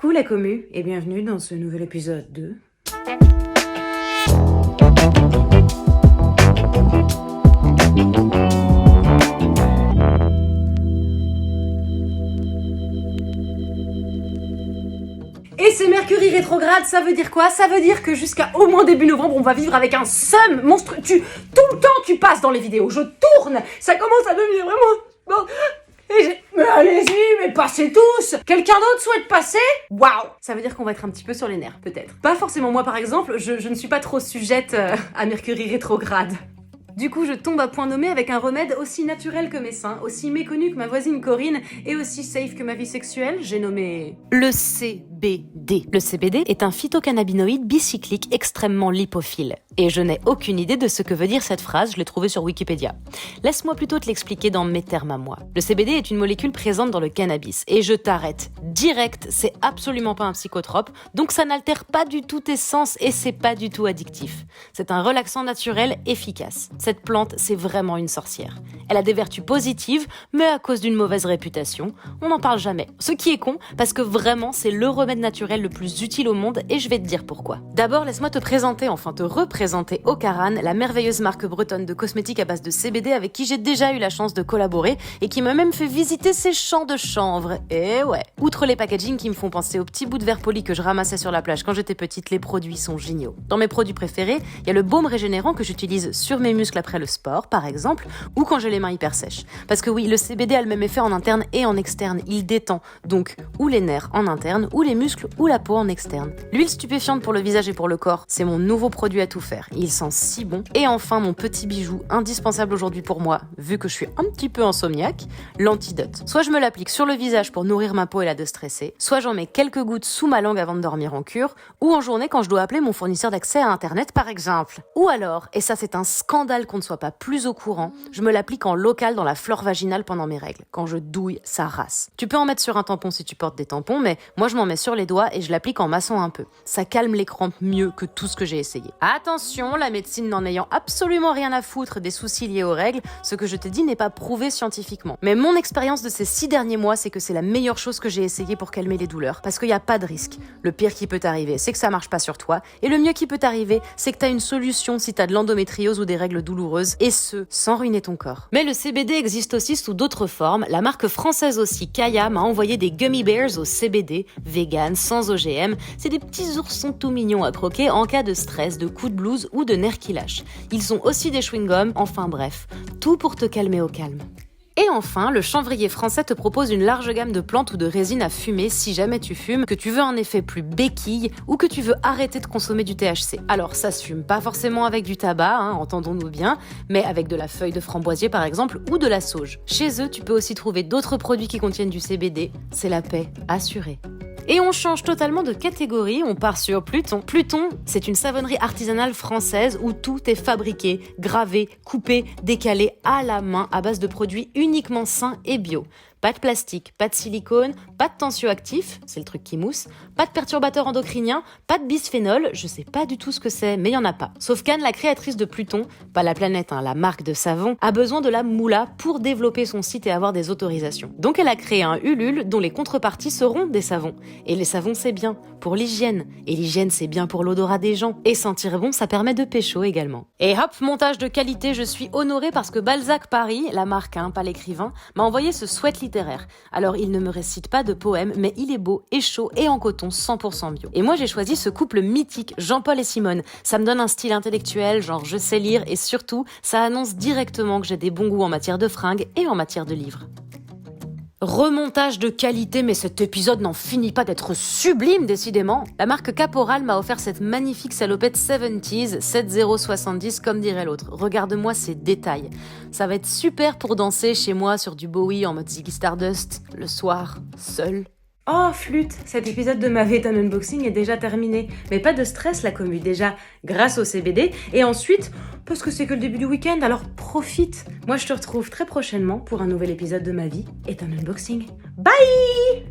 Coucou la commu et bienvenue dans ce nouvel épisode de... Et c'est Mercure rétrograde, ça veut dire quoi? Ça veut dire que jusqu'à au moins début novembre, on va vivre avec un seum monstre. Tout le temps tu passes dans les vidéos, je tourne, ça commence à devenir vraiment... Bon. Mais allez-y, mais passez tous. Quelqu'un d'autre souhaite passer? Waouh. Ça veut dire qu'on va être un petit peu sur les nerfs, peut-être. Pas forcément moi par exemple, je ne suis pas trop sujette à Mercure rétrograde. Du coup, je tombe à point nommé avec un remède aussi naturel que mes seins, aussi méconnu que ma voisine Corinne et aussi safe que ma vie sexuelle, j'ai nommé... le CBD. Le CBD est un phytocannabinoïde bicyclique extrêmement lipophile. Et je n'ai aucune idée de ce que veut dire cette phrase, je l'ai trouvée sur Wikipédia. Laisse-moi plutôt te l'expliquer dans mes termes à moi. Le CBD est une molécule présente dans le cannabis. Et je t'arrête direct, c'est absolument pas un psychotrope, donc ça n'altère pas du tout tes sens et c'est pas du tout addictif. C'est un relaxant naturel efficace. Cette plante, c'est vraiment une sorcière. Elle a des vertus positives, mais à cause d'une mauvaise réputation, on n'en parle jamais. Ce qui est con, parce que vraiment, c'est le remède naturel le plus utile au monde et je vais te dire pourquoi. D'abord, laisse-moi te présenter, enfin te représenter Ocaran, la merveilleuse marque bretonne de cosmétiques à base de CBD avec qui j'ai déjà eu la chance de collaborer et qui m'a même fait visiter ses champs de chanvre. Et ouais. Outre les packaging qui me font penser aux petits bouts de verre poli que je ramassais sur la plage quand j'étais petite, les produits sont géniaux. Dans mes produits préférés, il y a le baume régénérant que j'utilise sur mes muscles après le sport, par exemple, ou quand j'ai les mains hyper sèches. Parce que oui, le CBD a le même effet en interne et en externe. Il détend donc ou les nerfs en interne, ou les muscles, ou la peau en externe. L'huile stupéfiante pour le visage et pour le corps, c'est mon nouveau produit à tout faire. Il sent si bon. Et enfin, mon petit bijou, indispensable aujourd'hui pour moi, vu que je suis un petit peu insomniaque, l'antidote. Soit je me l'applique sur le visage pour nourrir ma peau et la déstresser, soit j'en mets quelques gouttes sous ma langue avant de dormir en cure, ou en journée quand je dois appeler mon fournisseur d'accès à Internet, par exemple. Ou alors, et ça c'est un scandale qu'on ne soit pas plus au courant, je me l'applique en local dans la flore vaginale pendant mes règles. Quand je douille, ça race. Tu peux en mettre sur un tampon si tu portes des tampons, mais moi je m'en mets sur les doigts et je l'applique en massant un peu. Ça calme les crampes mieux que tout ce que j'ai essayé. Attention, la médecine n'en ayant absolument rien à foutre des soucis liés aux règles, ce que je te dis n'est pas prouvé scientifiquement. Mais mon expérience de ces 6 derniers mois, c'est que c'est la meilleure chose que j'ai essayé pour calmer les douleurs, parce qu'il n'y a pas de risque. Le pire qui peut t'arriver, c'est que ça marche pas sur toi, et le mieux qui peut t'arriver, c'est que t'as une solution si t'as de l'endométriose ou des règles douloureuses, et ce, sans ruiner ton corps. Mais le CBD existe aussi sous d'autres formes. La marque française aussi, Kaya, m'a envoyé des gummy bears au CBD, vegan, sans OGM. C'est des petits oursons tout mignons à croquer en cas de stress, de coup de blues ou de nerfs qui lâchent. Ils ont aussi des chewing-gums, enfin bref, tout pour te calmer au calme. Et enfin, le chanvrier français te propose une large gamme de plantes ou de résines à fumer si jamais tu fumes, que tu veux un effet plus béquille ou que tu veux arrêter de consommer du THC. Alors ça se fume pas forcément avec du tabac, entendons-nous bien, mais avec de la feuille de framboisier par exemple ou de la sauge. Chez eux, tu peux aussi trouver d'autres produits qui contiennent du CBD. C'est la paix assurée. Et on change totalement de catégorie, on part sur Pluton. Pluton, c'est une savonnerie artisanale française où tout est fabriqué, gravé, coupé, décalé à la main à base de produits uniquement sains et bio. Pas de plastique, pas de silicone, pas de tensioactif, c'est le truc qui mousse, pas de perturbateurs endocriniens, pas de bisphénol, je sais pas du tout ce que c'est, mais il y en a pas. Sauf qu'Anne, la créatrice de Pluton, pas la planète, la marque de savon, a besoin de la moula pour développer son site et avoir des autorisations. Donc elle a créé un Ulule dont les contreparties seront des savons. Et les savons c'est bien pour l'hygiène, et l'hygiène c'est bien pour l'odorat des gens. Et sentir bon, ça permet de pécho également. Et hop, montage de qualité, je suis honorée parce que Balzac Paris, la marque, pas l'écrivain, m'a envoyé ce sweat littéraire. Alors il ne me récite pas de poème, mais il est beau et chaud et en coton 100% bio. Et moi j'ai choisi ce couple mythique, Jean-Paul et Simone. Ça me donne un style intellectuel, genre je sais lire et surtout, ça annonce directement que j'ai des bons goûts en matière de fringues et en matière de livres. Remontage de qualité, mais cet épisode n'en finit pas d'être sublime, décidément. La marque Caporal m'a offert cette magnifique salopette 70s, 7070 comme dirait l'autre. Regarde-moi ces détails. Ça va être super pour danser chez moi sur du Bowie en mode Ziggy Stardust, le soir, seul. Oh flûte, cet épisode de ma Vetan Unboxing est déjà terminé. Mais pas de stress la commu, déjà grâce au CBD. Et ensuite, parce que c'est que le début du week-end, alors profite. Moi je te retrouve très prochainement pour un nouvel épisode de ma vie et un unboxing. Bye!